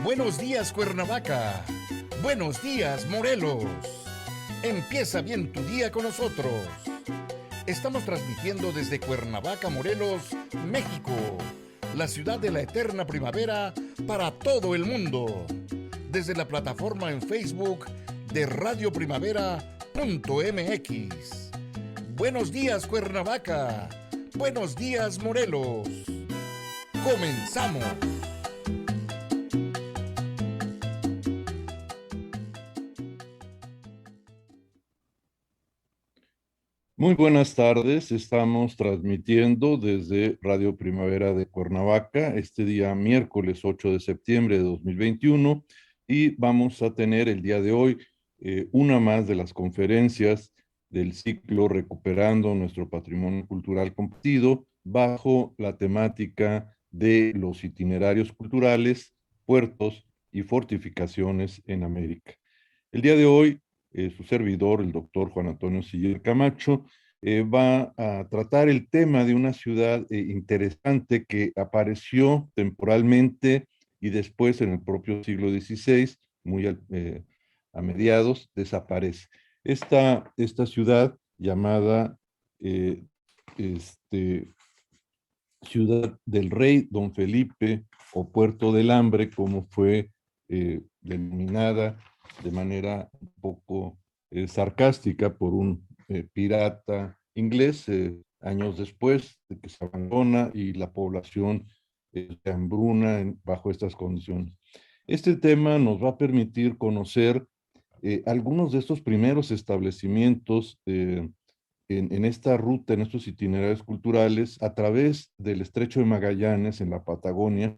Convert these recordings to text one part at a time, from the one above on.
Buenos días, Cuernavaca. Buenos días, Morelos. Empieza bien tu día con nosotros. Estamos transmitiendo desde Cuernavaca, Morelos, México, la ciudad de la eterna primavera para todo el mundo. Desde la plataforma en Facebook de radioprimavera.mx. Buenos días, Cuernavaca. Buenos días, Morelos. Comenzamos. Muy buenas tardes, estamos transmitiendo desde Radio Primavera de Cuernavaca este día miércoles 8 de septiembre de 2021 y vamos a tener el día de hoy una más de las conferencias del ciclo Recuperando nuestro Patrimonio Cultural Compartido bajo la temática de los itinerarios culturales, puertos y fortificaciones en América. El día de hoy su servidor, el doctor Juan Antonio Siller Camacho, va a tratar el tema de una ciudad interesante que apareció temporalmente y después en el propio siglo XVI, a mediados, desaparece. Esta ciudad llamada eh, este, Ciudad del Rey Don Felipe o Puerto del Hambre, como fue denominada de manera un poco sarcástica por un pirata inglés años después de que se abandona y la población se hambruna bajo estas condiciones. Este tema nos va a permitir conocer algunos de estos primeros establecimientos en esta ruta, en estos itinerarios culturales, a través del Estrecho de Magallanes en la Patagonia.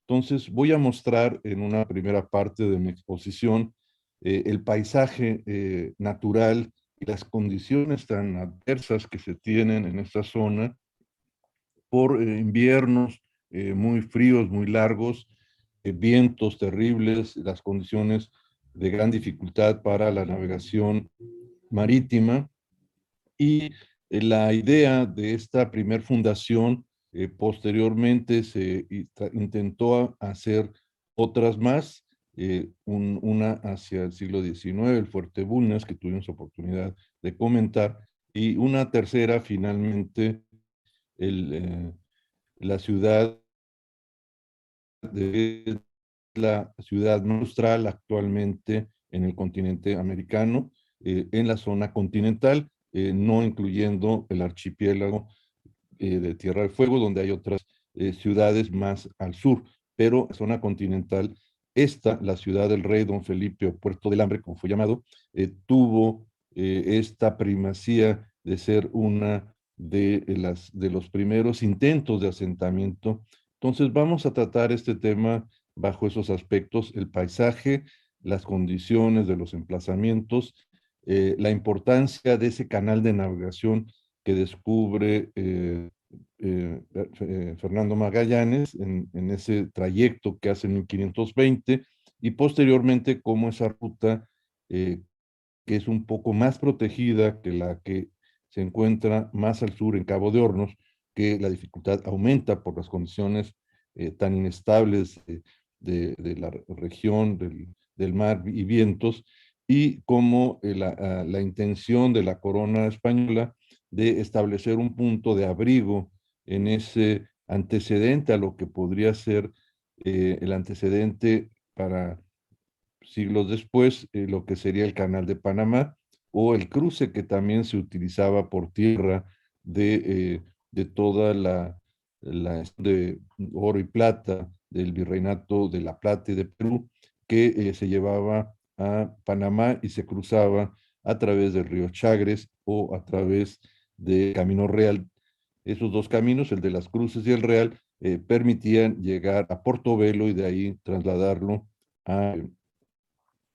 Entonces, voy a mostrar en una primera parte de mi exposición el paisaje natural y las condiciones tan adversas que se tienen en esta zona por inviernos muy fríos, muy largos, vientos terribles, las condiciones de gran dificultad para la navegación marítima y la idea de esta primer fundación, posteriormente se intentó hacer otras más, una hacia el siglo XIX, el Fuerte Bulnes, que tuvimos oportunidad de comentar, y una tercera finalmente, el, eh, la ciudad de la ciudad austral actualmente en el continente americano, en la zona continental, no incluyendo el archipiélago de Tierra del Fuego, donde hay otras ciudades más al sur, pero zona continental, la ciudad del Rey Don Felipe o Puerto del Hambre, como fue llamado, tuvo esta primacía de ser una de los primeros intentos de asentamiento. Entonces vamos a tratar este tema bajo esos aspectos: el paisaje, las condiciones de los emplazamientos, la importancia de ese canal de navegación que descubre Fernando Magallanes en ese trayecto que hace en 1520, y posteriormente cómo esa ruta, que es un poco más protegida que la que se encuentra más al sur en Cabo de Hornos, que la dificultad aumenta por las condiciones tan inestables de la región, del mar y vientos, y cómo la intención de la corona española de establecer un punto de abrigo en ese antecedente a lo que podría ser el antecedente para siglos después, lo que sería el Canal de Panamá, o el cruce que también se utilizaba por tierra de toda de oro y plata del Virreinato de La Plata y de Perú, que se llevaba a Panamá y se cruzaba a través del río Chagres o a través de Camino Real. Esos dos caminos, el de las Cruces y el Real, permitían llegar a Portobelo y de ahí trasladarlo a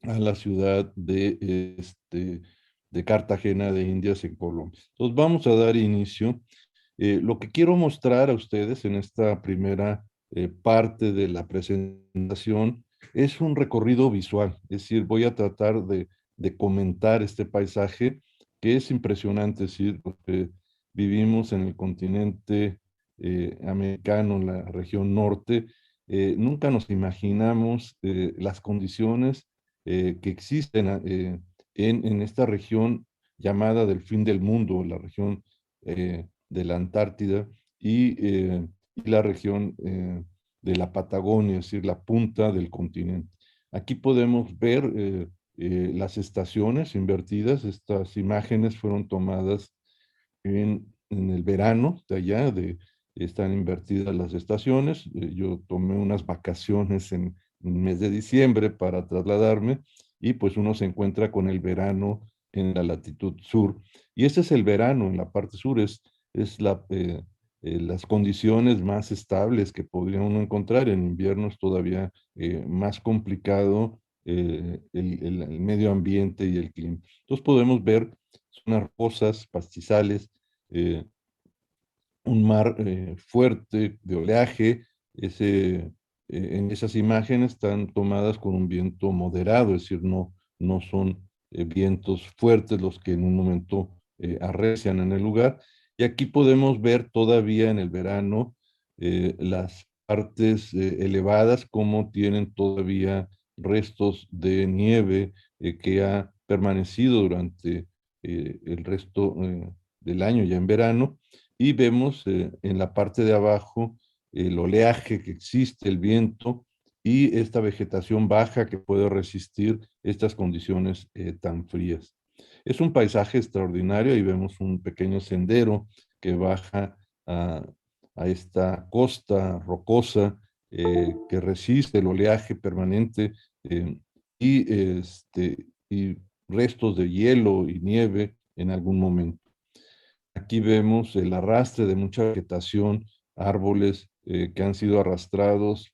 la ciudad de Cartagena de Indias en Colombia. Entonces vamos a dar inicio. Lo que quiero mostrar a ustedes en esta primera parte de la presentación es un recorrido visual, es decir, voy a tratar de comentar este paisaje que es impresionante, es decir, porque vivimos en el continente americano, en la región norte, nunca nos imaginamos las condiciones que existen en esta región llamada del fin del mundo, la región de la Antártida y la región de la Patagonia, es decir, la punta del continente. Aquí podemos ver las estaciones invertidas. Estas imágenes fueron tomadas en el verano de allá, están invertidas las estaciones. Yo tomé unas vacaciones en el mes de diciembre para trasladarme y pues uno se encuentra con el verano en la latitud sur. Y ese es el verano en la parte sur, es las condiciones más estables que podría uno encontrar. En invierno es todavía más complicado el medio ambiente y el clima. Entonces podemos ver unas rosas, pastizales, eh, un mar fuerte de oleaje. En esas imágenes están tomadas con un viento moderado, es decir, no son vientos fuertes los que en un momento arrecian en el lugar. Y aquí podemos ver todavía en el verano las partes elevadas, como tienen todavía restos de nieve que ha permanecido durante el resto del año, ya en verano, y vemos en la parte de abajo el oleaje que existe, el viento y esta vegetación baja que puede resistir estas condiciones tan frías. Es un paisaje extraordinario y vemos un pequeño sendero que baja a, a esta costa rocosa que resiste el oleaje permanente eh, y restos de hielo y nieve en algún momento. Aquí vemos el arrastre de mucha vegetación, árboles que han sido arrastrados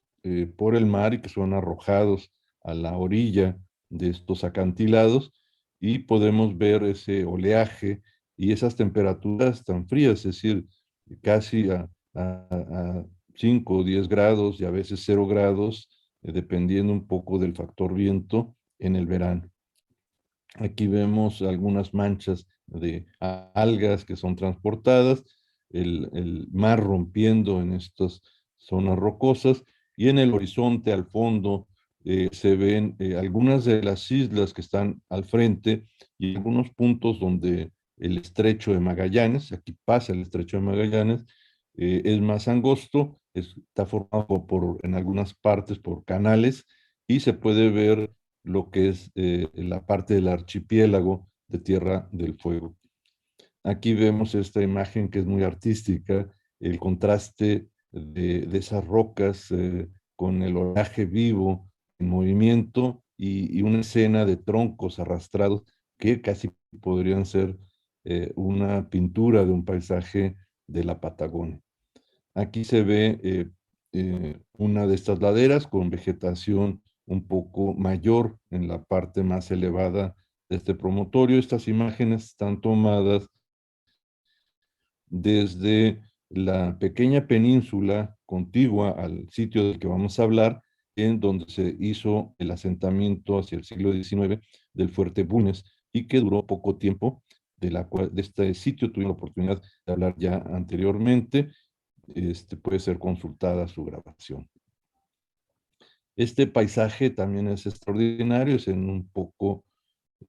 por el mar y que son arrojados a la orilla de estos acantilados, y podemos ver ese oleaje y esas temperaturas tan frías, es decir, casi a 5 o 10 grados y a veces 0 grados, dependiendo un poco del factor viento en el verano. Aquí vemos algunas manchas de algas que son transportadas, el mar rompiendo en estas zonas rocosas, y en el horizonte al fondo se ven algunas de las islas que están al frente y algunos puntos donde el estrecho de Magallanes, aquí pasa el estrecho de Magallanes, es más angosto, está formado en algunas partes por canales, y se puede ver lo que es la parte del archipiélago de Tierra del Fuego. Aquí vemos esta imagen que es muy artística, el contraste de esas rocas con el oleaje vivo en movimiento y una escena de troncos arrastrados que casi podrían ser una pintura de un paisaje de la Patagonia. Aquí se ve una de estas laderas con vegetación un poco mayor en la parte más elevada de este promontorio. Estas imágenes están tomadas desde la pequeña península contigua al sitio del que vamos a hablar, en donde se hizo el asentamiento hacia el siglo XIX del Fuerte Bulnes, y que duró poco tiempo. De este sitio tuve la oportunidad de hablar ya anteriormente. Puede ser consultada su grabación. Este paisaje también es extraordinario, es en un poco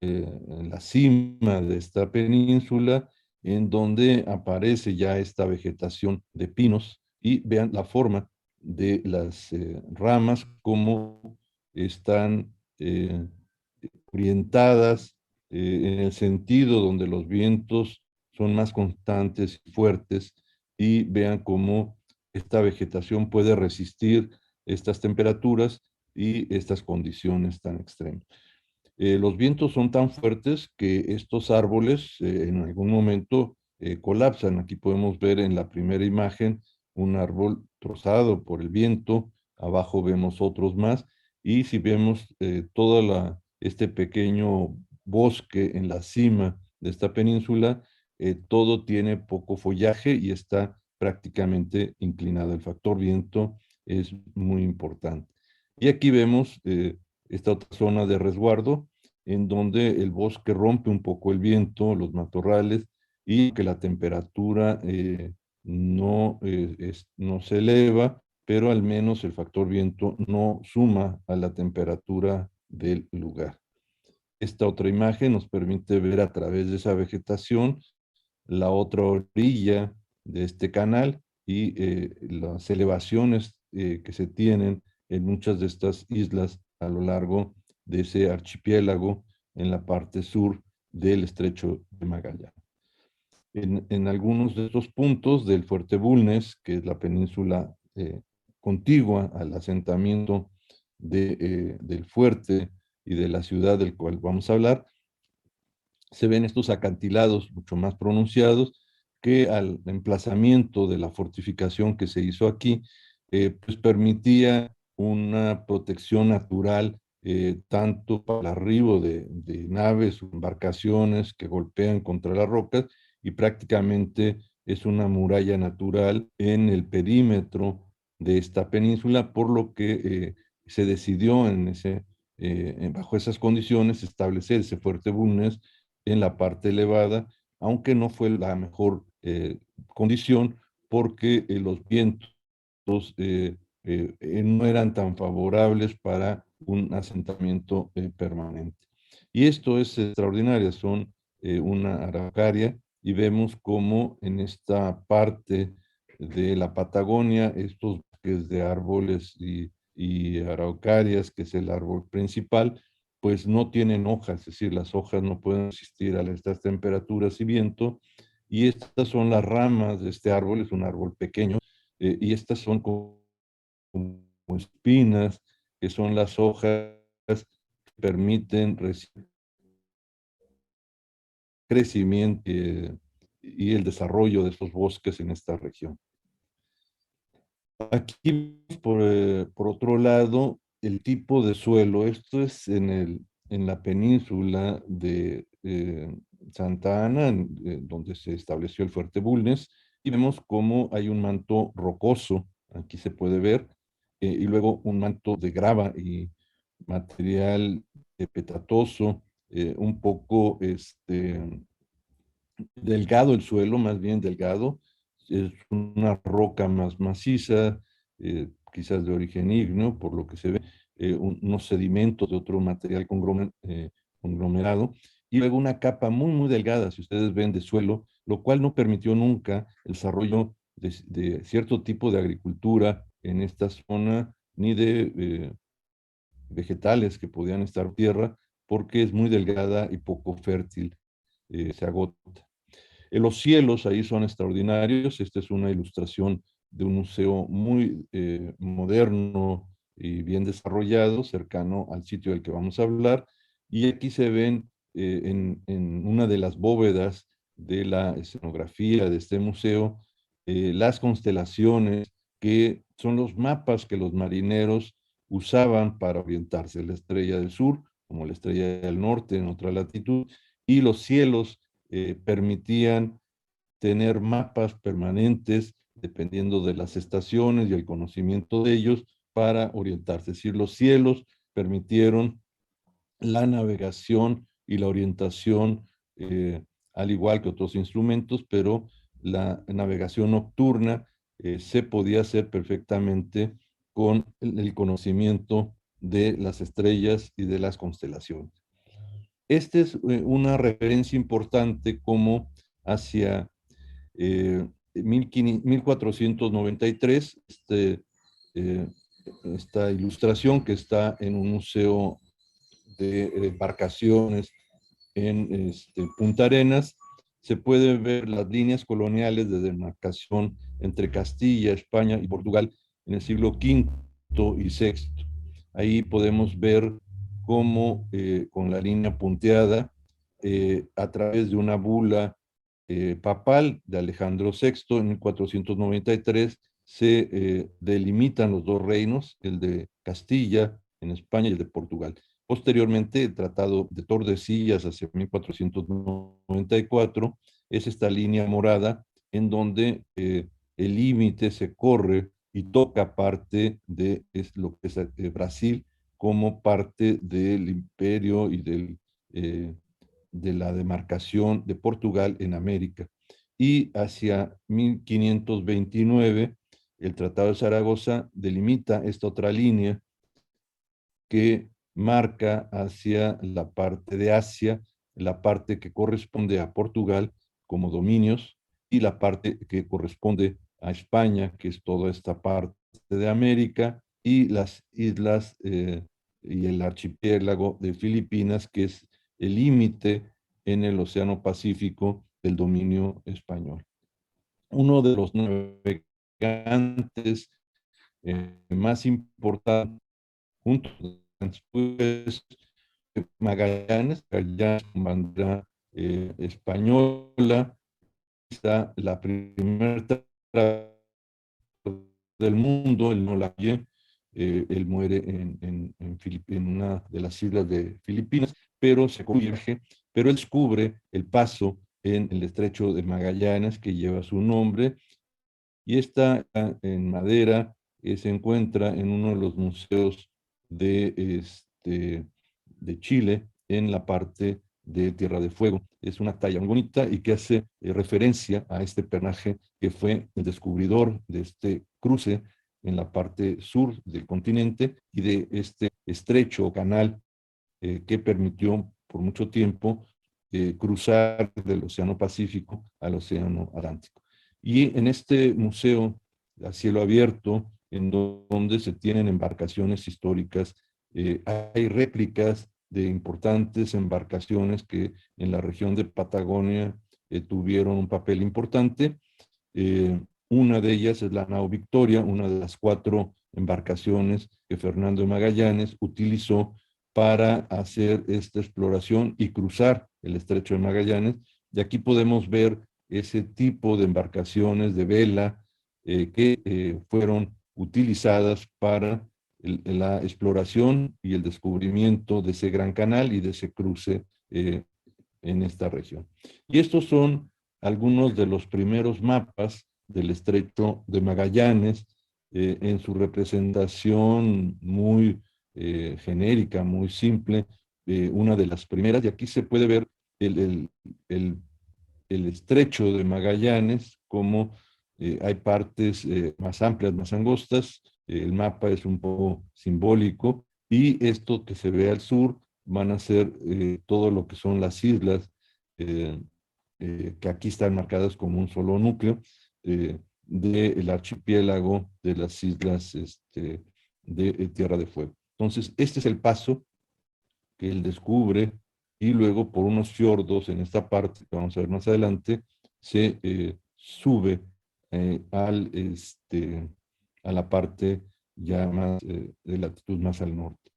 en la cima de esta península, en donde aparece ya esta vegetación de pinos, y vean la forma de las ramas, cómo están orientadas en el sentido donde los vientos son más constantes y fuertes, y vean cómo esta vegetación puede resistir estas temperaturas y estas condiciones tan extremas. Los vientos son tan fuertes que estos árboles en algún momento colapsan. Aquí podemos ver en la primera imagen un árbol trozado por el viento, abajo vemos otros más, y si vemos este pequeño bosque en la cima de esta península, todo tiene poco follaje y está prácticamente inclinado. El factor viento es muy importante. Y aquí vemos esta otra zona de resguardo, en donde el bosque rompe un poco el viento, los matorrales, y que la temperatura no se eleva, pero al menos el factor viento no suma a la temperatura del lugar. Esta otra imagen nos permite ver a través de esa vegetación la otra orilla de este canal y las elevaciones que se tienen en muchas de estas islas a lo largo de ese archipiélago en la parte sur del Estrecho de Magallanes. En algunos de estos puntos del Fuerte Bulnes, que es la península contigua al asentamiento del fuerte y de la ciudad del cual vamos a hablar, se ven estos acantilados mucho más pronunciados que al emplazamiento de la fortificación que se hizo aquí, pues permitía una protección natural tanto para el arribo de naves o embarcaciones que golpean contra las rocas y prácticamente es una muralla natural en el perímetro de esta península, por lo que se decidió bajo esas condiciones establecer ese fuerte Bulnes en la parte elevada, aunque no fue la mejor condición porque los vientos no eran tan favorables para un asentamiento permanente. Y esto es extraordinario, son una araucaria y vemos cómo en esta parte de la Patagonia, estos bosques de árboles y araucarias, que es el árbol principal, pues no tienen hojas, es decir, las hojas no pueden resistir a estas temperaturas y viento, y estas son las ramas de este árbol, es un árbol pequeño, y estas son como espinas, que son las hojas que permiten crecimiento y el desarrollo de estos bosques en esta región. Aquí, por otro lado, el tipo de suelo, esto es en la península de Santa Ana, donde se estableció el Fuerte Bulnes, y vemos cómo hay un manto rocoso, aquí se puede ver, y luego un manto de grava y material petatoso, un poco delgado el suelo, más bien delgado, es una roca más maciza, quizás de origen ígneo, por lo que se ve, unos sedimentos de otro material conglomerado, y luego una capa muy, muy delgada, si ustedes ven, de suelo, lo cual no permitió nunca el desarrollo de cierto tipo de agricultura en esta zona, ni de vegetales que podían estar en tierra, porque es muy delgada y poco fértil, se agota. Los cielos ahí son extraordinarios. Esta es una ilustración de un museo muy moderno y bien desarrollado, cercano al sitio del que vamos a hablar. Y aquí se ven en una de las bóvedas de la escenografía de este museo las constelaciones que son los mapas que los marineros usaban para orientarse. La estrella del sur, como la estrella del norte en otra latitud, y los cielos permitían tener mapas permanentes dependiendo de las estaciones y el conocimiento de ellos para orientarse. Es decir, los cielos permitieron la navegación y la orientación, al igual que otros instrumentos, pero la navegación nocturna se podía hacer perfectamente con el conocimiento de las estrellas y de las constelaciones. Esta es una referencia importante como hacia 1493, esta ilustración que está en un museo de embarcaciones en Punta Arenas, se pueden ver las líneas coloniales de demarcación entre Castilla, España y Portugal en el siglo V y VI. Ahí podemos ver cómo con la línea punteada, a través de una bula papal de Alejandro VI en 1493, se delimitan los dos reinos, el de Castilla en España y el de Portugal. Posteriormente, el Tratado de Tordesillas hacia 1494 es esta línea morada en donde el límite se corre y toca parte de lo que es Brasil como parte del imperio y de la demarcación de Portugal en América. Y hacia 1529 el Tratado de Zaragoza delimita esta otra línea que marca hacia la parte de Asia, la parte que corresponde a Portugal como dominios y la parte que corresponde a España, que es toda esta parte de América, y las islas y el archipiélago de Filipinas, que es el límite en el Océano Pacífico del dominio español. Uno de los navegantes más importantes, junto después Magallanes, Magallanes con bandera española, está la primera del mundo, el Nolaye, él muere en una de las islas de Filipinas, pero se convierte, pero él descubre el paso en el estrecho de Magallanes que lleva su nombre y está en madera, se encuentra en uno de los museos de Chile, en la parte de Tierra de Fuego. Es una talla muy bonita y que hace referencia a este personaje que fue el descubridor de este cruce en la parte sur del continente y de este estrecho canal que permitió por mucho tiempo cruzar del Océano Pacífico al Océano Atlántico. Y en este museo a cielo abierto, en donde se tienen embarcaciones históricas, hay réplicas de importantes embarcaciones que en la región de Patagonia tuvieron un papel importante. Una de ellas es la nao Victoria, una de las 4 embarcaciones que Fernando de Magallanes utilizó para hacer esta exploración y cruzar el estrecho de Magallanes. Y aquí podemos ver ese tipo de embarcaciones de vela que fueron utilizadas para la exploración y el descubrimiento de ese gran canal y de ese cruce en esta región. Y estos son algunos de los primeros mapas del estrecho de Magallanes en su representación muy genérica, muy simple, una de las primeras, y aquí se puede ver el, el, el, el estrecho de Magallanes, como hay partes más amplias, más angostas, el mapa es un poco simbólico, y esto que se ve al sur van a ser todo lo que son las islas, eh, que aquí están marcadas como un solo núcleo, del archipiélago de las islas de Tierra de Fuego. Entonces, este es el paso que él descubre y luego por unos fiordos en esta parte, que vamos a ver más adelante, se sube a la parte ya más de latitud más al norte.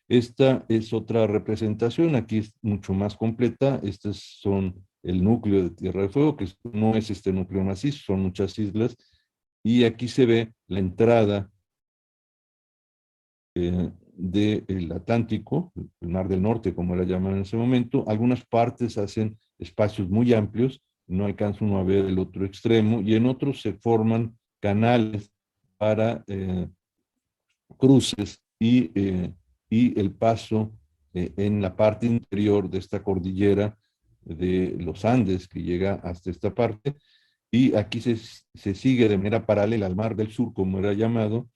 Esta es otra representación, aquí es mucho más completa. Estos son el núcleo de Tierra de Fuego, que no es este núcleo macizo, son muchas islas, y aquí se ve la entrada del Atlántico, el Mar del Norte, como era llamado en ese momento. Algunas partes hacen espacios muy amplios, no alcanza uno a ver el otro extremo, y en otros se forman canales para cruces y el paso en la parte interior de esta cordillera de los Andes que llega hasta esta parte. Y aquí se sigue de manera paralela al Mar del Sur, como era llamado,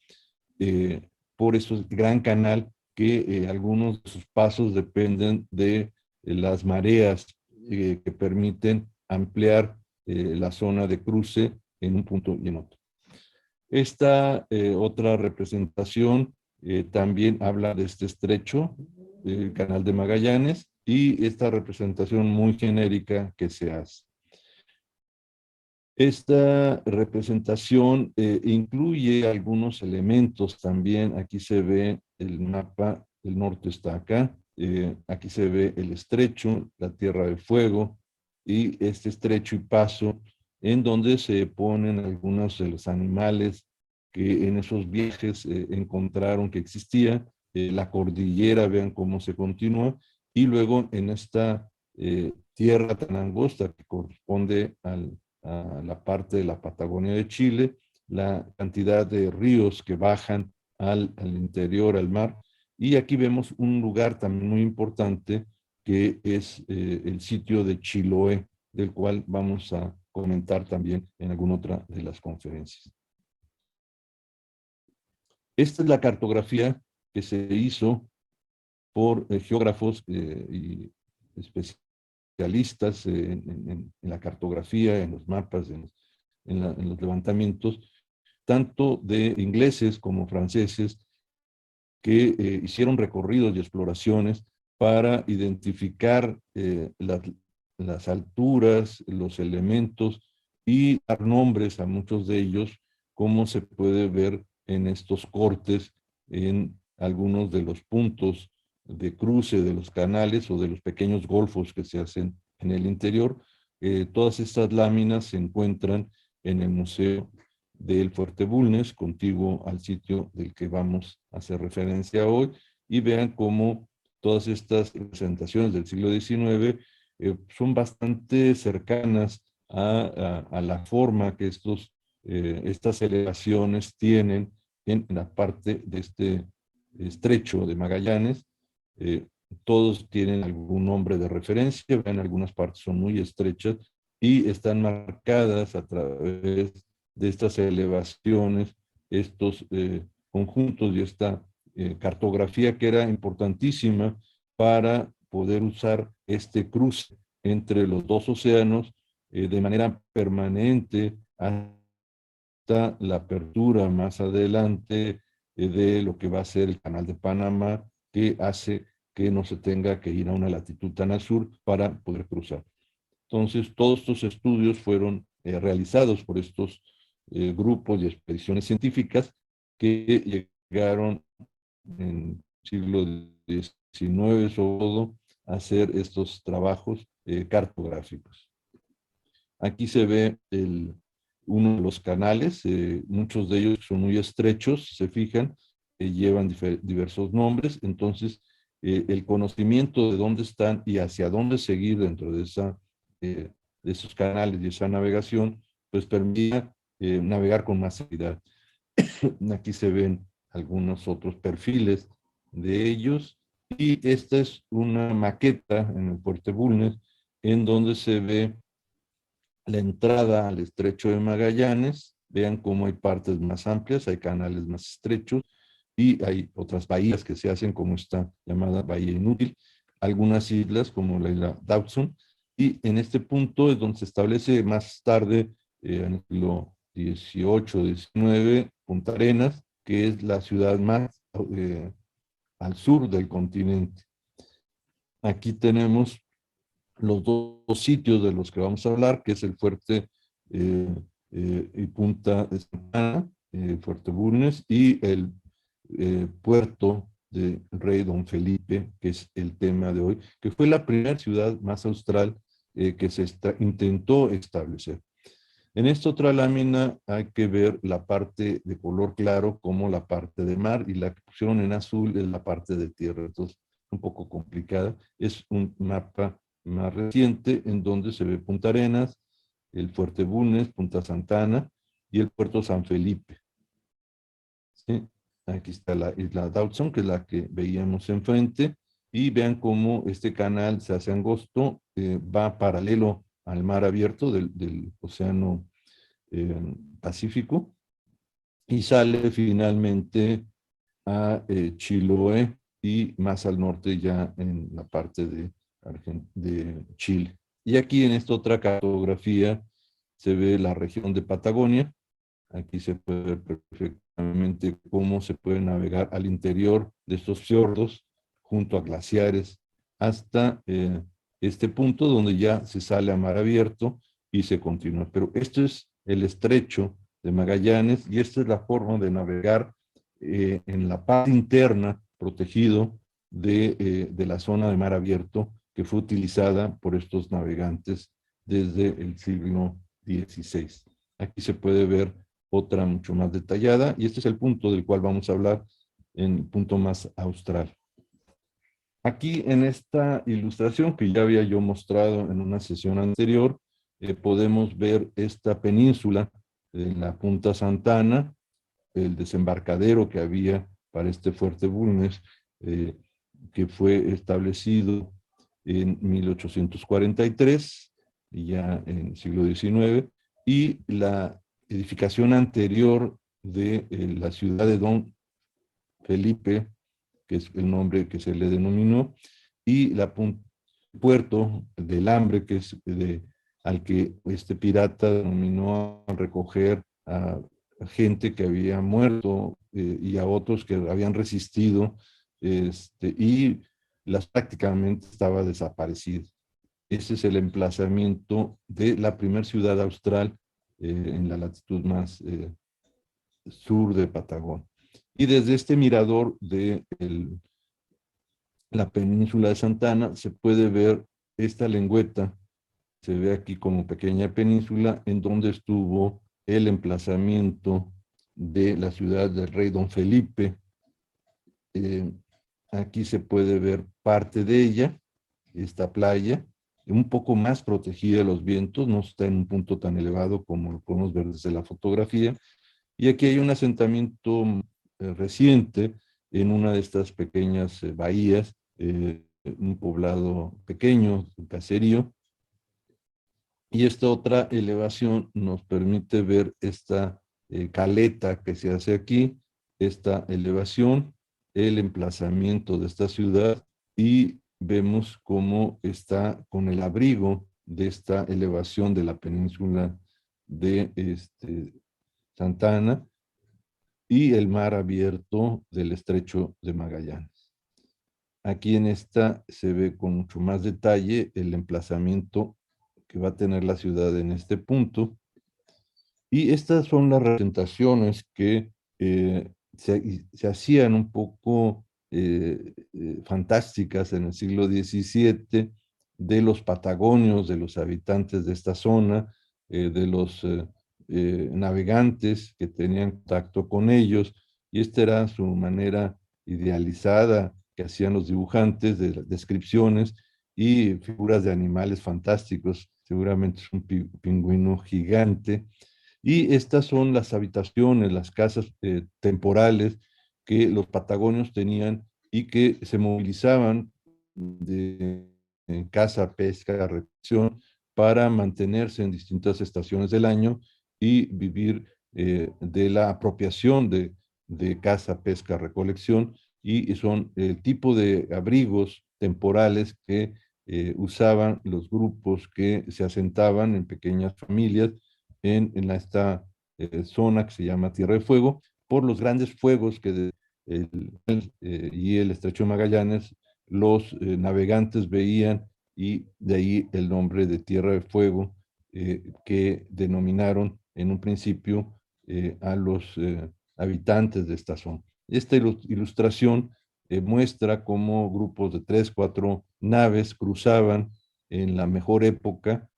eh, por ese gran canal que algunos de sus pasos dependen de las mareas que permiten ampliar la zona de cruce en un punto y en otro. Esta otra representación también habla de este estrecho, el canal de Magallanes, y esta representación muy genérica que se hace. Esta representación incluye algunos elementos también. Aquí se ve el mapa, el norte está acá. Aquí se ve el estrecho, la Tierra de Fuego y este estrecho y paso en donde se ponen algunos de los animales que en esos viajes encontraron que existía. La cordillera, vean cómo se continúa. Y luego en esta tierra tan angosta que corresponde a la parte de la Patagonia de Chile, la cantidad de ríos que bajan al interior, al mar. Y aquí vemos un lugar también muy importante que es el sitio de Chiloé, del cual vamos a comentar también en alguna otra de las conferencias. Esta es la cartografía que se hizo por geógrafos y especialistas en la cartografía, en los mapas, en los levantamientos, tanto de ingleses como franceses, que hicieron recorridos y exploraciones para identificar las alturas, los elementos y dar nombres a muchos de ellos, como se puede ver en estos cortes en algunos de los puntos de cruce de los canales o de los pequeños golfos que se hacen en el interior. Todas estas láminas se encuentran en el Museo del Fuerte Bulnes, contiguo al sitio del que vamos a hacer referencia hoy, y vean cómo todas estas representaciones del siglo XIX son bastante cercanas a la forma que estas elevaciones tienen en la parte de este estrecho de Magallanes. Todos tienen algún nombre de referencia, vean, algunas partes son muy estrechas y están marcadas a través de estas elevaciones, estos conjuntos y esta cartografía que era importantísima para poder usar este cruce entre los dos océanos de manera permanente hasta la apertura más adelante de lo que va a ser el Canal de Panamá, que hace que no se tenga que ir a una latitud tan al sur para poder cruzar. Entonces, todos estos estudios fueron realizados por estos grupos y expediciones científicas que llegaron en el siglo XIX, sobre todo, a hacer estos trabajos cartográficos. Aquí se ve uno de los canales, muchos de ellos son muy estrechos, se fijan, llevan diversos nombres, entonces el conocimiento de dónde están y hacia dónde seguir dentro de esos canales y esa navegación, pues permite navegar con más seguridad. Aquí se ven algunos otros perfiles de ellos, y esta es una maqueta en el Fuerte Bulnes, en donde se ve la entrada al estrecho de Magallanes. Vean cómo hay partes más amplias, hay canales más estrechos, y hay otras bahías que se hacen, como esta llamada Bahía Inútil, algunas islas como la isla Dawson, y en este punto es donde se establece más tarde, en el siglo XVIII, XIX, Punta Arenas, que es la ciudad más al sur del continente. Aquí tenemos los dos sitios de los que vamos a hablar, que es el Fuerte y Punta de Santana, Fuerte Bulnes, y el puerto de Rey Don Felipe, que es el tema de hoy, que fue la primera ciudad más austral que se intentó establecer. En esta otra lámina hay que ver la parte de color claro como la parte de mar, y la que pusieron en azul es la parte de tierra. Entonces, un poco complicada. Es un mapa más reciente en donde se ve Punta Arenas, el Fuerte Bulnes, Punta Santana y el Puerto San Felipe. ¿Sí? Aquí está la isla Dawson, que es la que veíamos enfrente, y vean cómo este canal se hace angosto, va paralelo al mar abierto del Océano Pacífico, y sale finalmente a Chiloé y más al norte ya en la parte de Chile. Y aquí en esta otra cartografía se ve la región de Patagonia. Aquí se puede ver perfectamente cómo se puede navegar al interior de estos fiordos junto a glaciares hasta este punto donde ya se sale a mar abierto y se continúa. Pero esto es el estrecho de Magallanes, y esta es la forma de navegar en la parte interna, protegido de la zona de mar abierto, que fue utilizada por estos navegantes desde el siglo XVI. Aquí se puede ver otra mucho más detallada, y este es el punto del cual vamos a hablar, en el punto más austral. Aquí en esta ilustración que ya había yo mostrado en una sesión anterior, podemos ver esta península en la Punta Santana, el desembarcadero que había para este Fuerte Bulnes, que fue establecido en 1843, ya en el siglo XIX, y la edificación anterior de la ciudad de Don Felipe, que es el nombre que se le denominó, y puerto del Hambre, que es al que este pirata denominó a recoger a gente que había muerto y a otros que habían resistido, y las prácticamente estaba desaparecido. Ese es el emplazamiento de la primera ciudad austral en la latitud más sur de Patagonia. Y desde este mirador de la península de Santa Ana se puede ver esta lengüeta, se ve aquí como pequeña península en donde estuvo el emplazamiento de la ciudad del rey Don Felipe. Eh, Aquí se puede ver parte de ella, esta playa, un poco más protegida de los vientos, no está en un punto tan elevado como lo podemos ver desde la fotografía. Y aquí hay un asentamiento reciente en una de estas pequeñas bahías, un poblado pequeño, un caserío. Y esta otra elevación nos permite ver esta caleta que se hace aquí, esta elevación, el emplazamiento de esta ciudad y vemos cómo está con el abrigo de esta elevación de la península de Santa Ana y el mar abierto del estrecho de Magallanes. Aquí en esta se ve con mucho más detalle el emplazamiento que va a tener la ciudad en este punto. Y estas son las representaciones que se hacían un poco fantásticas en el siglo XVII de los patagonios, de los habitantes de esta zona, de los navegantes que tenían contacto con ellos, y esta era su manera idealizada que hacían los dibujantes de las descripciones y figuras de animales fantásticos, seguramente es un pingüino gigante, y estas son las habitaciones, las casas temporales que los patagonios tenían y que se movilizaban de caza, pesca, recolección para mantenerse en distintas estaciones del año y vivir de la apropiación de caza, pesca, recolección, y son el tipo de abrigos temporales que usaban los grupos que se asentaban en pequeñas familias en esta zona que se llama Tierra de Fuego, por los grandes fuegos que y el Estrecho de Magallanes los navegantes veían, y de ahí el nombre de Tierra de Fuego que denominaron en un principio a los habitantes de esta zona. Esta ilustración muestra cómo grupos de 3, 4 naves cruzaban en la mejor época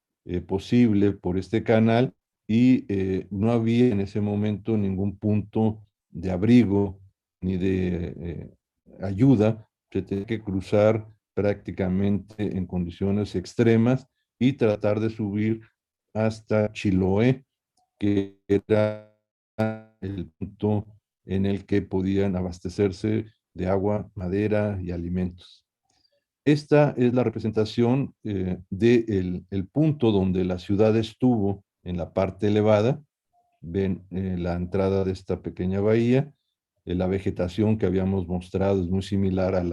posible por este canal, y no había en ese momento ningún punto de abrigo ni de ayuda. Se tenía que cruzar prácticamente en condiciones extremas y tratar de subir hasta Chiloé, que era el punto en el que podían abastecerse de agua, madera y alimentos. Esta es la representación del el punto donde la ciudad estuvo en la parte elevada. Ven la entrada de esta pequeña bahía. La vegetación que habíamos mostrado es muy similar a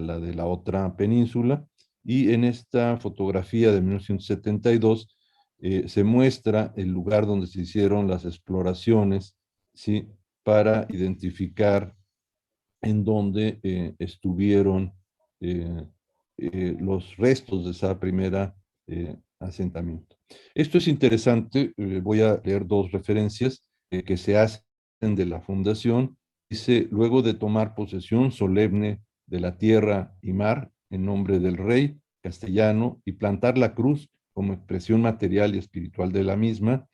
la de la otra península. Y en esta fotografía de 1972 se muestra el lugar donde se hicieron las exploraciones, ¿sí? Para identificar en dónde estuvieron eh, los restos de esa primera asentamiento. Esto es interesante, voy a leer dos referencias que se hacen de la fundación. Dice: luego de tomar posesión solemne de la tierra y mar en nombre del rey castellano y plantar la cruz como expresión material y espiritual de la misma,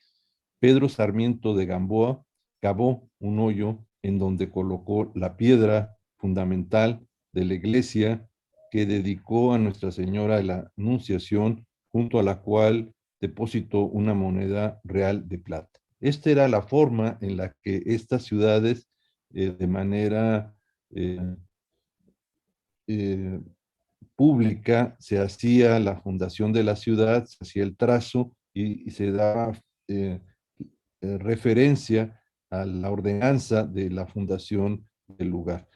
Pedro Sarmiento de Gamboa cavó un hoyo en donde colocó la piedra fundamental de la iglesia que dedicó a Nuestra Señora de la Anunciación, junto a la cual depositó una moneda real de plata. Esta era la forma en la que estas ciudades, de manera eh, eh, pública, se hacía la fundación de la ciudad, se hacía el trazo y se daba referencia a la ordenanza de la fundación del lugar.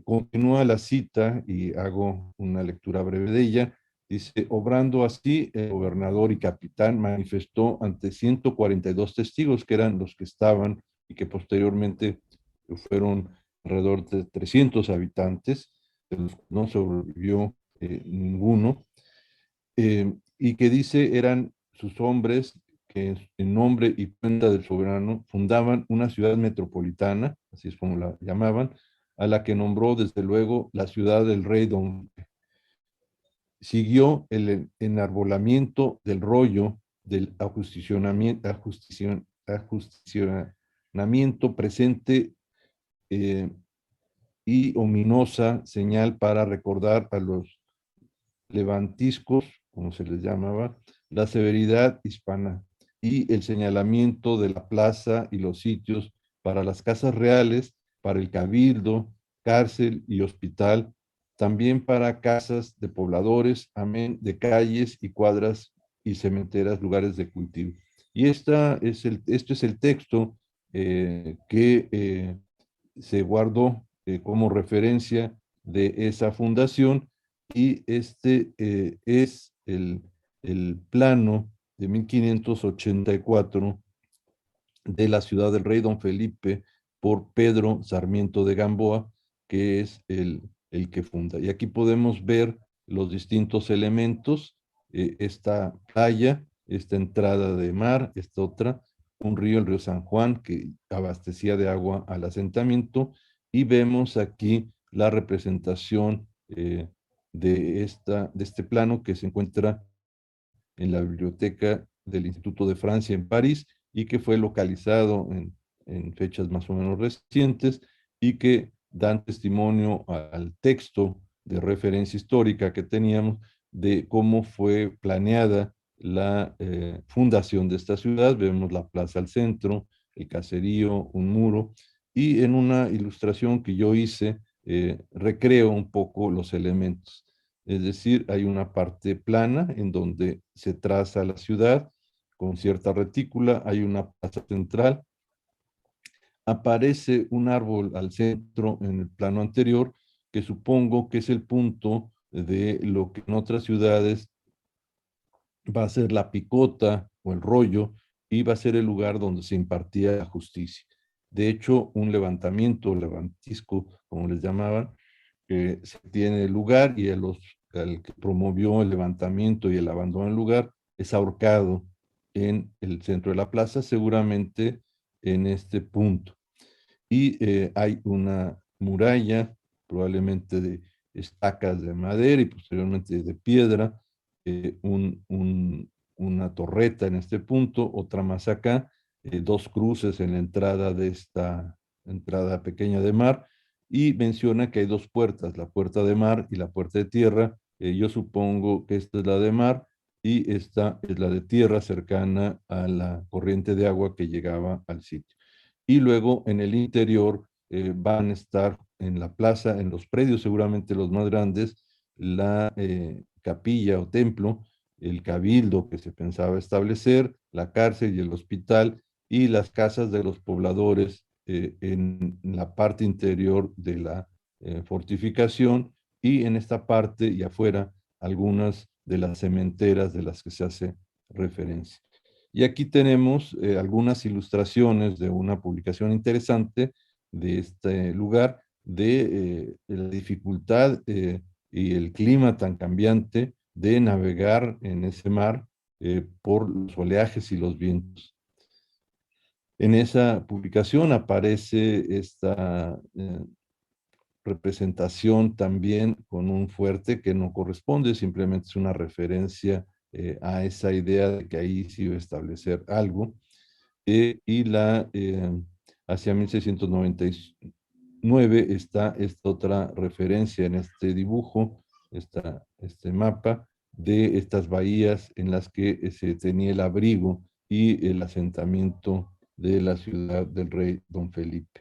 Continúa la cita y hago una lectura breve de ella. Dice, obrando así, el gobernador y capitán manifestó ante 142 testigos, que eran los que estaban y que posteriormente fueron alrededor de 300 habitantes, de los que no sobrevivió ninguno, y que dice eran sus hombres que en nombre y cuenta del soberano fundaban una ciudad metropolitana, así es como la llamaban, a la que nombró desde luego la ciudad del rey Don. Siguió el enarbolamiento del rollo del ajusticionamiento presente y ominosa señal para recordar a los levantiscos, como se les llamaba, la severidad hispana y el señalamiento de la plaza y los sitios para las casas reales, para el cabildo, cárcel y hospital, también para casas de pobladores, amén de calles y cuadras y cementeras, lugares de cultivo. Y esto es el texto que se guardó como referencia de esa fundación, y este es el plano de 1584 de la ciudad del rey Don Felipe por Pedro Sarmiento de Gamboa, que es el que funda. Y aquí podemos ver los distintos elementos, esta playa, esta entrada de mar, esta otra, un río, el río San Juan, que abastecía de agua al asentamiento, y vemos aquí la representación de este plano que se encuentra en la biblioteca del Instituto de Francia en París y que fue localizado en fechas más o menos recientes y que dan testimonio al texto de referencia histórica que teníamos de cómo fue planeada la fundación de esta ciudad. Vemos la plaza al centro, el caserío, un muro, y en una ilustración que yo hice recreo un poco los elementos. Es decir, hay una parte plana en donde se traza la ciudad con cierta retícula, hay una plaza central, aparece un árbol al centro en el plano anterior, que supongo que es el punto de lo que en otras ciudades va a ser la picota o el rollo, y va a ser el lugar donde se impartía la justicia. De hecho, un levantamiento, levantisco, como les llamaban, se tiene lugar, y el que promovió el levantamiento y el abandono del lugar es ahorcado en el centro de la plaza, seguramente en este punto. Y hay una muralla, probablemente de estacas de madera y posteriormente de piedra, una torreta en este punto, otra más acá, dos cruces en la entrada de esta entrada pequeña de mar, y menciona que hay dos puertas, la puerta de mar y la puerta de tierra. Yo supongo que esta es la de mar y esta es la de tierra, cercana a la corriente de agua que llegaba al sitio. Y luego en el interior van a estar en la plaza, en los predios seguramente los más grandes, la capilla o templo, el cabildo que se pensaba establecer, la cárcel y el hospital, y las casas de los pobladores en la parte interior de la fortificación, y en esta parte y afuera algunas de las cementeras de las que se hace referencia. Y aquí tenemos algunas ilustraciones de una publicación interesante de este lugar, de la dificultad y el clima tan cambiante de navegar en ese mar por los oleajes y los vientos. En esa publicación aparece esta representación también con un fuerte que no corresponde, simplemente es una referencia a esa idea de que ahí se iba a establecer algo. Y hacia 1699 está esta otra referencia en este dibujo, este mapa de estas bahías en las que se tenía el abrigo y el asentamiento de la ciudad del rey Don Felipe.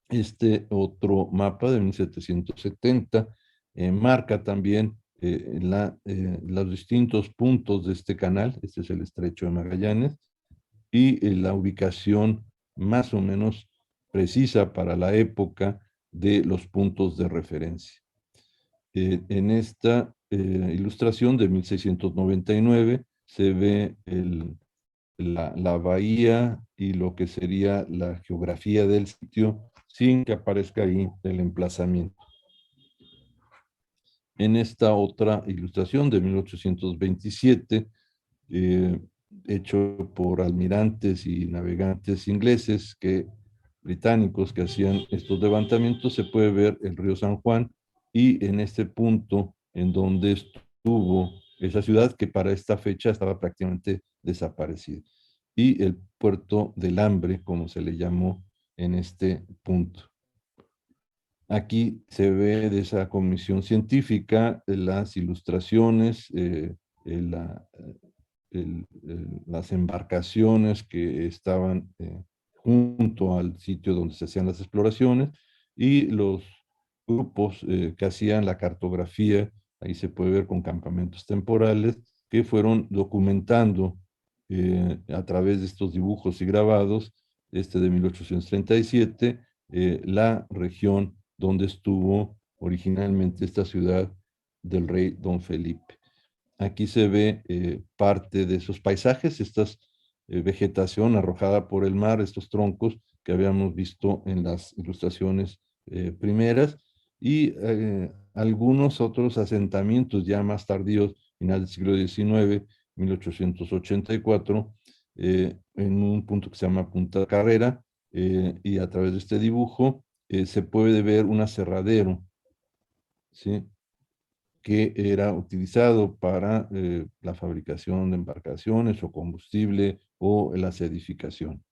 Este otro mapa de 1770 marca también los distintos puntos de este canal. Este es el Estrecho de Magallanes, y la ubicación más o menos precisa para la época de los puntos de referencia. En esta ilustración de 1699 se ve la bahía y lo que sería la geografía del sitio sin que aparezca ahí el emplazamiento. En esta otra ilustración de 1827, hecho por almirantes y navegantes ingleses británicos que hacían estos levantamientos, se puede ver el río San Juan y en este punto en donde estuvo esa ciudad que para esta fecha estaba prácticamente desaparecida. Y el puerto del Hambre, como se le llamó en este punto. Aquí se ve de esa comisión científica las ilustraciones, las embarcaciones que estaban junto al sitio donde se hacían las exploraciones y los grupos que hacían la cartografía, ahí se puede ver con campamentos temporales, que fueron documentando a través de estos dibujos y grabados, este de 1837, la región donde estuvo originalmente esta ciudad del rey Don Felipe. Aquí se ve parte de esos paisajes, esta vegetación arrojada por el mar, estos troncos que habíamos visto en las ilustraciones primeras, y algunos otros asentamientos ya más tardíos, final del siglo XIX, 1884, en un punto que se llama Punta Carrera, y a través de este dibujo se puede ver un aserradero, ¿sí?, que era utilizado para la fabricación de embarcaciones o combustible o las edificaciones.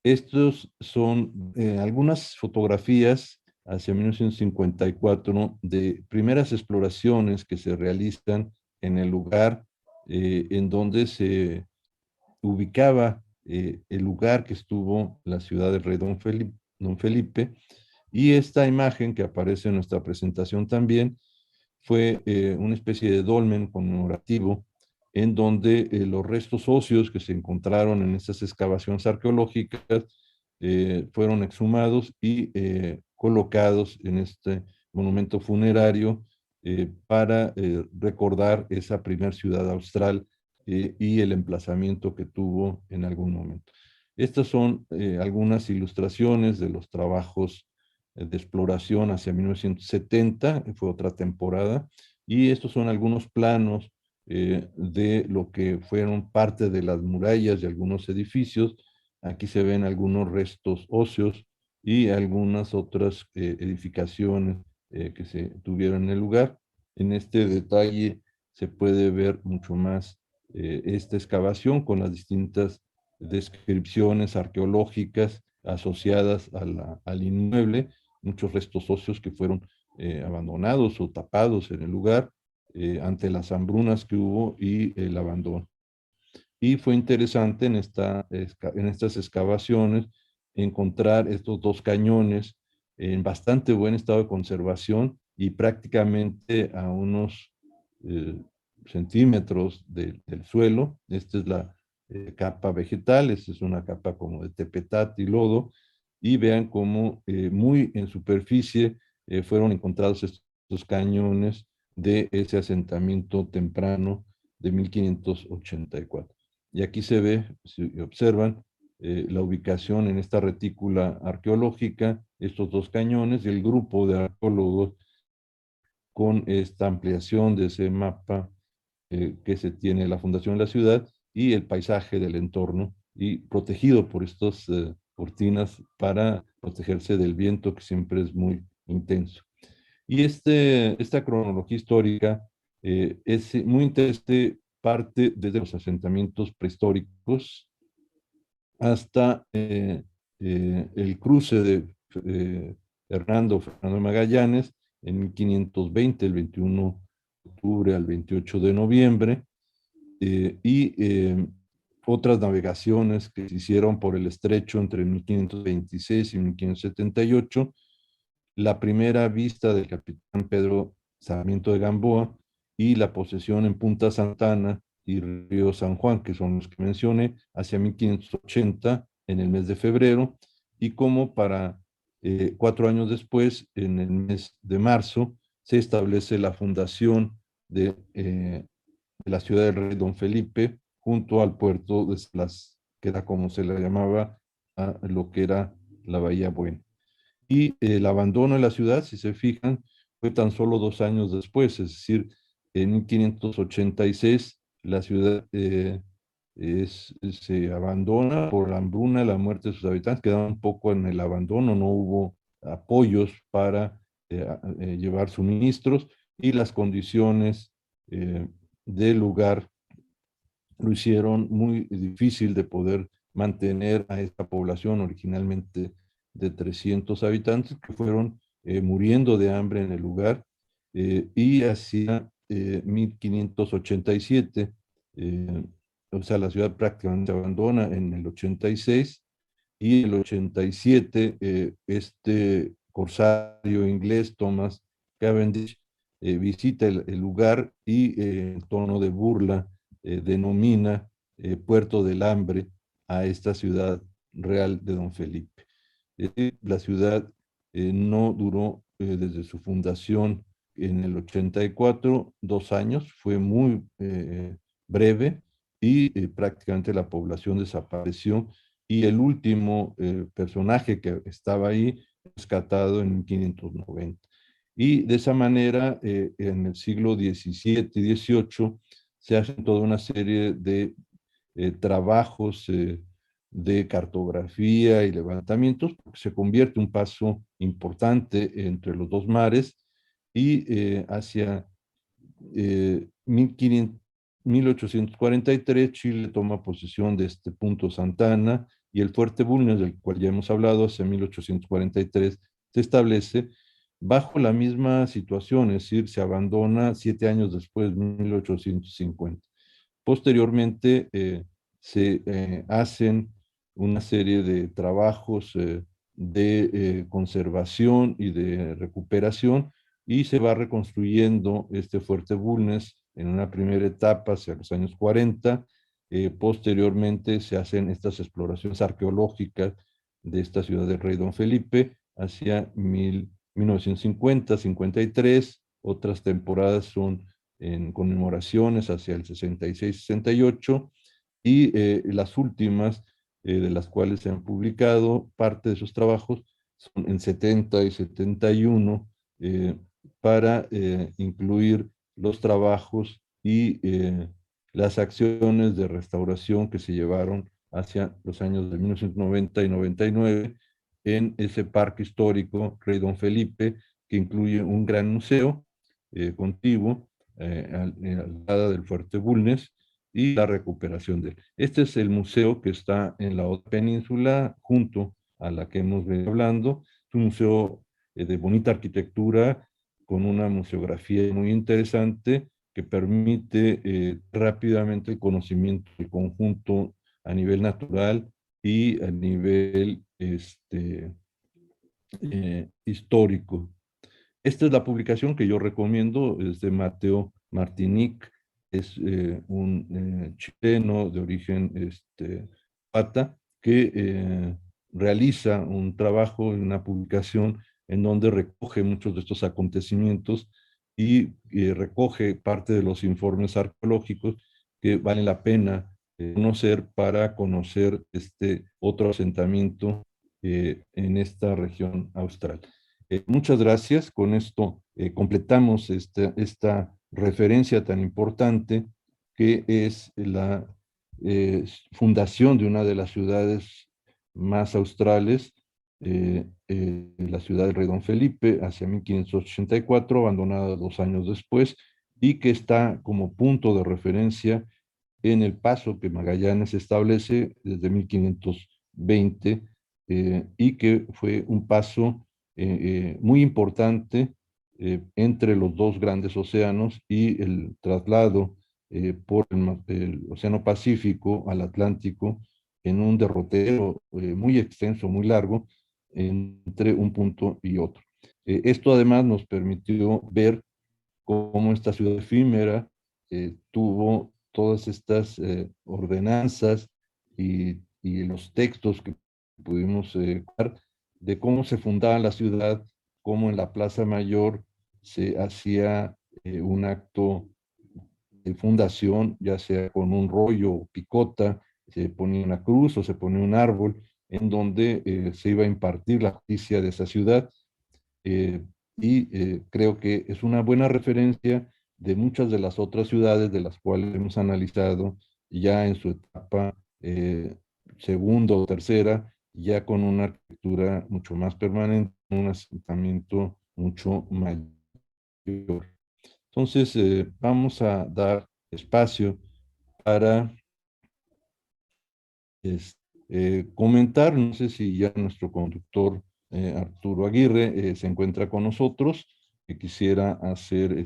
Estos son algunas fotografías hacia 1954 de primeras exploraciones que se realizan en el lugar en donde se ubicaba el lugar que estuvo la ciudad del rey Don Felipe, y esta imagen que aparece en nuestra presentación también fue una especie de dolmen conmemorativo en donde los restos óseos que se encontraron en estas excavaciones arqueológicas fueron exhumados y colocados en este monumento funerario para recordar esa primer ciudad austral y el emplazamiento que tuvo en algún momento. Estas son algunas ilustraciones de los trabajos de exploración hacia 1970, fue otra temporada, y estos son algunos planos de lo que fueron parte de las murallas de algunos edificios. Aquí se ven algunos restos óseos y algunas otras edificaciones que se tuvieron en el lugar. En este detalle se puede ver mucho más esta excavación con las distintas descripciones arqueológicas asociadas al inmueble, muchos restos óseos que fueron abandonados o tapados en el lugar ante las hambrunas que hubo y el abandono. Y fue interesante en estas excavaciones encontrar estos dos cañones en bastante buen estado de conservación y prácticamente a unos centímetros del suelo. Esta es la capa vegetal, esta es una capa como de tepetate y lodo, y vean cómo muy en superficie fueron encontrados estos cañones de ese asentamiento temprano de 1584. Y aquí se ve, si observan, la ubicación en esta retícula arqueológica, estos dos cañones y el grupo de arqueólogos con esta ampliación de ese mapa que se tiene en la fundación de la ciudad y el paisaje del entorno y protegido por estas cortinas para protegerse del viento que siempre es muy intenso. Y esta cronología histórica es muy interesante, parte desde los asentamientos prehistóricos hasta el cruce de Fernando Magallanes en 1520, el 21 de octubre al 28 de noviembre, y otras navegaciones que se hicieron por el estrecho entre 1526 y 1578, la primera vista del capitán Pedro Sarmiento de Gamboa y la posesión en Punta Santana y Río San Juan, que son los que mencioné, hacia 1580 en el mes de febrero, y cómo para 4 años después, en el mes de marzo, se establece la fundación de la ciudad del rey Don Felipe junto al puerto de Salas, que era como se le llamaba a lo que era la Bahía Buena. Y el abandono de la ciudad, si se fijan, fue tan solo 2 años después, es decir, en 1586 la ciudad se abandona por la hambruna, la muerte de sus habitantes, quedaron un poco en el abandono, no hubo apoyos para llevar suministros y las condiciones del lugar lo hicieron muy difícil de poder mantener a esta población originalmente de 300 habitantes que fueron muriendo de hambre en el lugar y hacia 1587, eh, o sea, la ciudad prácticamente se abandona en el 86 y en el 87 este corsario inglés Thomas Cavendish visita el lugar y en tono de burla denomina Puerto del Hambre a esta ciudad real de Don Felipe. La ciudad no duró desde su fundación en el 84 2 años, fue muy breve y prácticamente la población desapareció y el último personaje que estaba ahí rescatado en 1590. Y de esa manera, en el siglo XVII y XVIII, se hacen toda una serie de trabajos de cartografía y levantamientos, porque se convierte un paso importante entre los dos mares y hacia 1500, 1843 Chile toma posesión de este punto Santa Ana y el Fuerte Bulnes, del cual ya hemos hablado, hacia 1843 se establece bajo la misma situación, es decir, se abandona 7 años después, 1850. Posteriormente se hacen una serie de trabajos de conservación y de recuperación y se va reconstruyendo este Fuerte Bulnes en una primera etapa hacia los años 40. Posteriormente se hacen estas exploraciones arqueológicas de esta ciudad del Rey Don Felipe hacia 1950, 53. Otras temporadas son en conmemoraciones hacia el 66, 68 y las últimas de las cuales se han publicado parte de sus trabajos son en 70 y 71 para incluir los trabajos y las acciones de restauración que se llevaron hacia los años de 1990 y 99 en ese parque histórico Rey Don Felipe, que incluye un gran museo contiguo al lado del Fuerte Bulnes y la recuperación de él. Este es el museo que está en la otra península junto a la que hemos venido hablando. Es un museo de bonita arquitectura con una museografía muy interesante que permite rápidamente el conocimiento del conjunto a nivel natural y a nivel histórico. Esta es la publicación que yo recomiendo, es de Mateo Martinic, es un chileno de origen pata, que realiza un trabajo, una publicación en donde recoge muchos de estos acontecimientos y recoge parte de los informes arqueológicos que vale la pena conocer para conocer este otro asentamiento en esta región austral. Muchas gracias. Con esto completamos esta referencia tan importante que es la fundación de una de las ciudades más australes, la ciudad del Rey Don Felipe, hacia 1584, abandonada 2 años después, y que está como punto de referencia en el paso que Magallanes establece desde 1520 y que fue un paso muy importante entre los dos grandes océanos y el traslado por el Océano Pacífico al Atlántico en un derrotero muy extenso, muy largo, entre un punto y otro. Esto además nos permitió ver cómo esta ciudad efímera tuvo todas estas ordenanzas y los textos que pudimos hablar de cómo se fundaba la ciudad, cómo en la Plaza Mayor se hacía un acto de fundación, ya sea con un rollo o picota, se ponía una cruz o se ponía un árbol, en donde se iba a impartir la justicia de esa ciudad. eh, Creo que es una buena referencia de muchas de las otras ciudades de las cuales hemos analizado ya en su etapa segunda o tercera, ya con una arquitectura mucho más permanente, un asentamiento mucho mayor. Entonces, vamos a dar espacio para es- comentar. No sé si ya nuestro conductor Arturo Aguirre se encuentra con nosotros, que quisiera hacer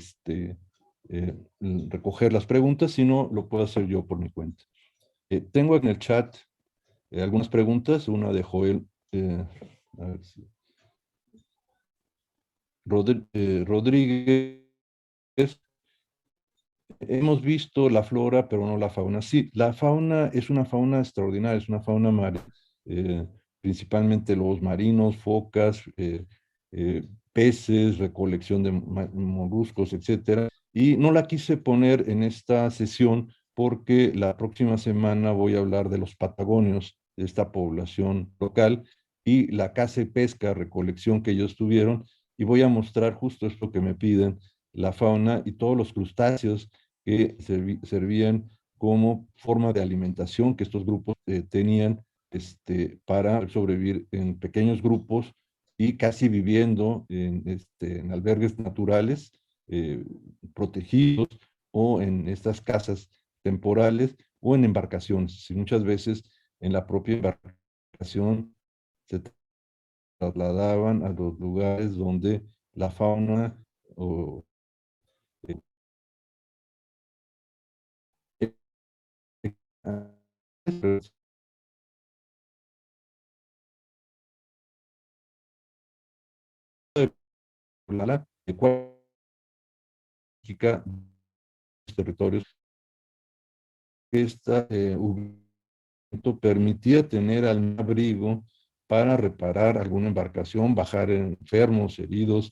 recoger las preguntas, si no, lo puedo hacer yo por mi cuenta. Tengo en el chat algunas preguntas, una de Joel a ver Rodríguez. Hemos visto la flora, pero no la fauna. Sí, la fauna es una fauna extraordinaria, es una fauna marina, eh, principalmente lobos marinos, focas, peces, recolección de moluscos, etcétera. Y no la quise poner en esta sesión porque la próxima semana voy a hablar de los patagonios, de esta población local, y la caza y pesca, recolección que ellos tuvieron, y voy a mostrar justo esto que me piden, la fauna y todos los crustáceos que servían como forma de alimentación que estos grupos tenían para sobrevivir en pequeños grupos y casi viviendo en albergues naturales eh, protegidos o en estas casas temporales o en embarcaciones. Y muchas veces en la propia embarcación se trasladaban a los lugares donde la fauna o de territorios, esta permitía tener al abrigo para reparar alguna embarcación, bajar enfermos, heridos,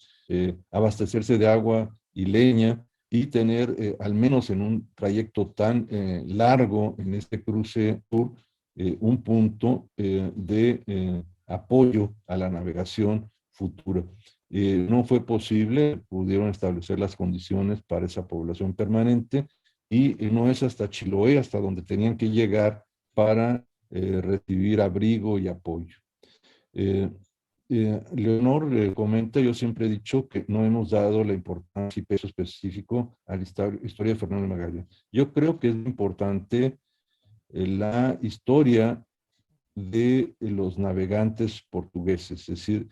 abastecerse de agua y leña y tener, al menos en un trayecto tan largo en este cruce sur, un punto de apoyo a la navegación futura. No fue posible, pudieron establecer las condiciones para esa población permanente y no es hasta Chiloé, hasta donde tenían que llegar para recibir abrigo y apoyo. Eh, Leonor comenta, yo siempre he dicho que no hemos dado la importancia y peso específico a la historia de Fernando Magallanes. Yo creo que es importante la historia de los navegantes portugueses, es decir,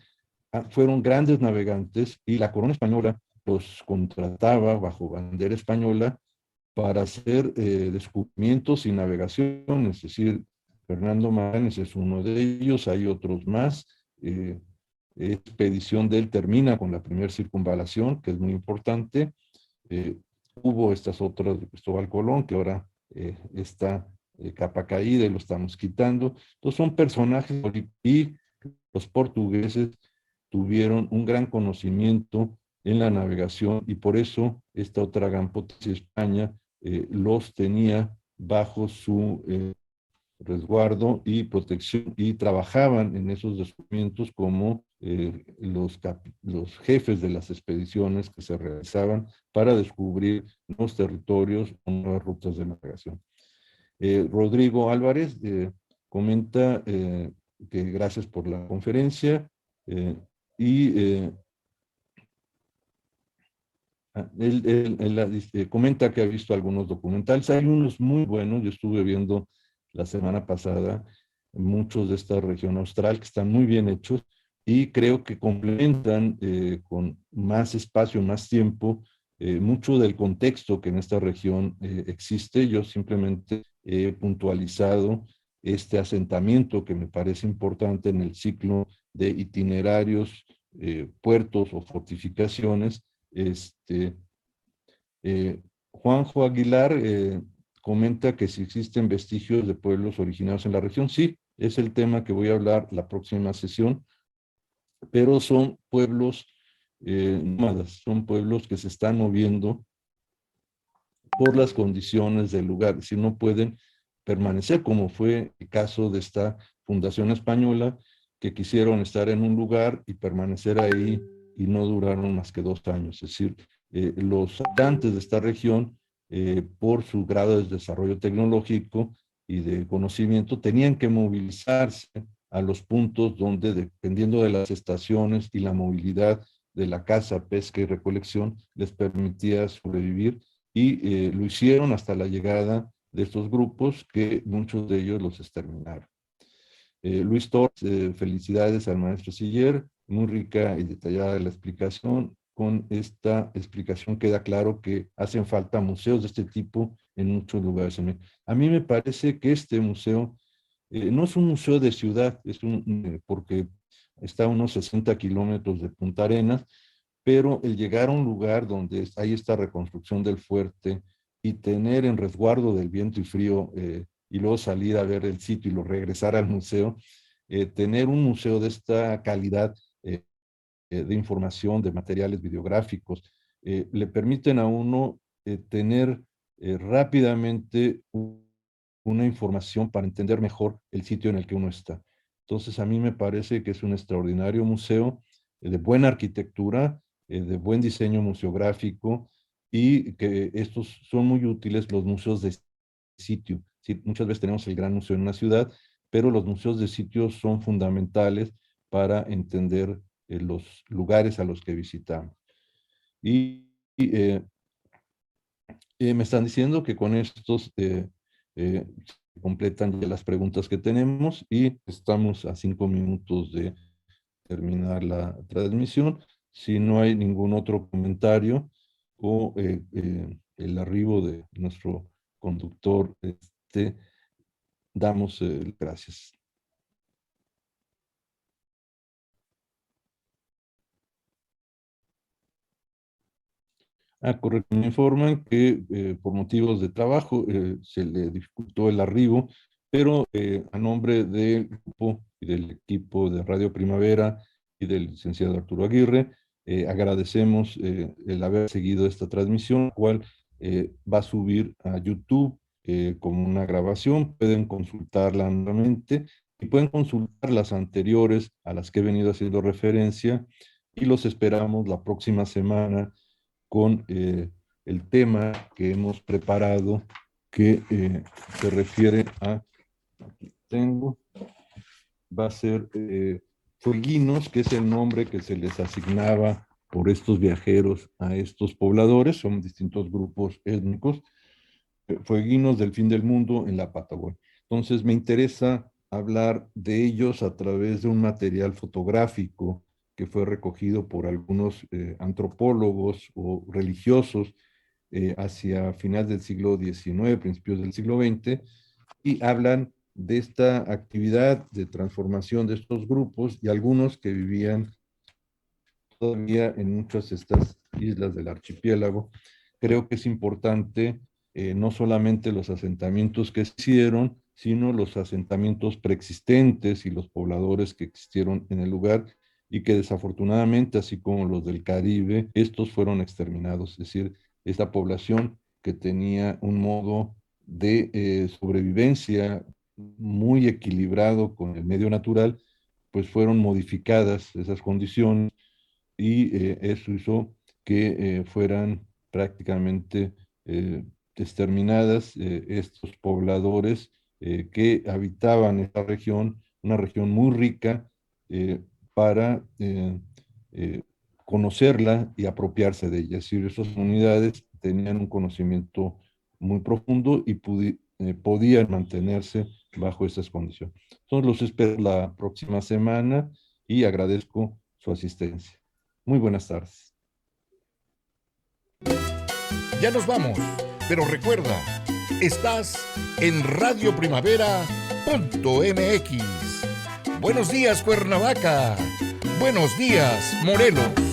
fueron grandes navegantes y la corona española los contrataba bajo bandera española para hacer descubrimientos y navegación, es decir, Fernando Magallanes es uno de ellos, hay otros más. Eh, Expedición de él termina con la primera circunvalación, que es muy importante. Eh, Hubo estas otras de Cristóbal Colón, que ahora está capa caída y lo estamos quitando. Entonces son personajes y los portugueses tuvieron un gran conocimiento en la navegación y por eso esta otra gran potencia, España, los tenía bajo su resguardo y protección y trabajaban en esos descubrimientos como los jefes de las expediciones que se realizaban para descubrir nuevos territorios o nuevas rutas de navegación. Rodrigo Álvarez comenta que gracias por la conferencia eh, y él comenta que ha visto algunos documentales. Hay unos muy buenos, yo estuve viendo la semana pasada muchos de esta región austral que están muy bien hechos y creo que complementan con más espacio, más tiempo, mucho del contexto que en esta región existe. Yo simplemente he puntualizado este asentamiento que me parece importante en el ciclo de itinerarios, puertos o fortificaciones. Juanjo Aguilar comenta que si existen vestigios de pueblos originados en la región. Sí, es el tema que voy a hablar la próxima sesión, pero son pueblos nómadas, son pueblos que se están moviendo por las condiciones del lugar, si no pueden permanecer, como fue el caso de esta fundación española, que quisieron estar en un lugar y permanecer ahí y no duraron más que 2 años. Es decir, los habitantes de esta región, por su grado de desarrollo tecnológico y de conocimiento, tenían que movilizarse a los puntos donde, dependiendo de las estaciones y la movilidad de la caza, pesca y recolección, les permitía sobrevivir, y lo hicieron hasta la llegada de estos grupos, que muchos de ellos los exterminaron. Luis Torres, felicidades al maestro Siller, muy rica y detallada la explicación. Con esta explicación queda claro que hacen falta museos de este tipo en muchos lugares. A mí me parece que este museo no es un museo de ciudad, porque está a unos 60 kilómetros de Punta Arenas, pero el llegar a un lugar donde hay esta reconstrucción del fuerte y tener en resguardo del viento y frío, y luego salir a ver el sitio y luego regresar al museo, tener un museo de esta calidad de información, de materiales videográficos, le permiten a uno tener rápidamente una información para entender mejor el sitio en el que uno está. Entonces, a mí me parece que es un extraordinario museo de buena arquitectura, de buen diseño museográfico, y que estos son muy útiles, los museos de sitio. Sí, muchas veces tenemos el gran museo en una ciudad, pero los museos de sitio son fundamentales para entender los lugares a los que visitamos. Y me están diciendo que con estos se completan ya las preguntas que tenemos, y estamos a 5 minutos de terminar la transmisión. Si no hay ningún otro comentario o el arribo de nuestro conductor, damos gracias. Correcto. Me informan que por motivos de trabajo se le dificultó el arribo, pero a nombre del grupo y del equipo de Radio Primavera y del licenciado Arturo Aguirre, agradecemos el haber seguido esta transmisión, la cual va a subir a YouTube como una grabación. Pueden consultarla nuevamente y pueden consultar las anteriores a las que he venido haciendo referencia, y los esperamos la próxima semana con el tema que hemos preparado, que se refiere a, aquí tengo, va a ser fueguinos, que es el nombre que se les asignaba por estos viajeros a estos pobladores. Son distintos grupos étnicos, fueguinos del fin del mundo en la Patagonia. Entonces me interesa hablar de ellos a través de un material fotográfico que fue recogido por algunos antropólogos o religiosos hacia finales del siglo XIX, principios del siglo XX, y hablan de esta actividad de transformación de estos grupos, y algunos que vivían todavía en muchas de estas islas del archipiélago. Creo que es importante no solamente los asentamientos que hicieron, sino los asentamientos preexistentes y los pobladores que existieron en el lugar, y que desafortunadamente, así como los del Caribe, estos fueron exterminados. Es decir, esta población que tenía un modo de sobrevivencia muy equilibrado con el medio natural, pues fueron modificadas esas condiciones, y eso hizo que fueran prácticamente exterminadas estos pobladores que habitaban esta región, una región muy rica, para conocerla y apropiarse de ella. Es decir, esas comunidades tenían un conocimiento muy profundo y podían mantenerse bajo esas condiciones. Entonces los espero la próxima semana y agradezco su asistencia. Muy buenas tardes. Ya nos vamos, pero recuerda, estás en radioprimavera.mx. Buenos días, Cuernavaca. Buenos días, Morelos.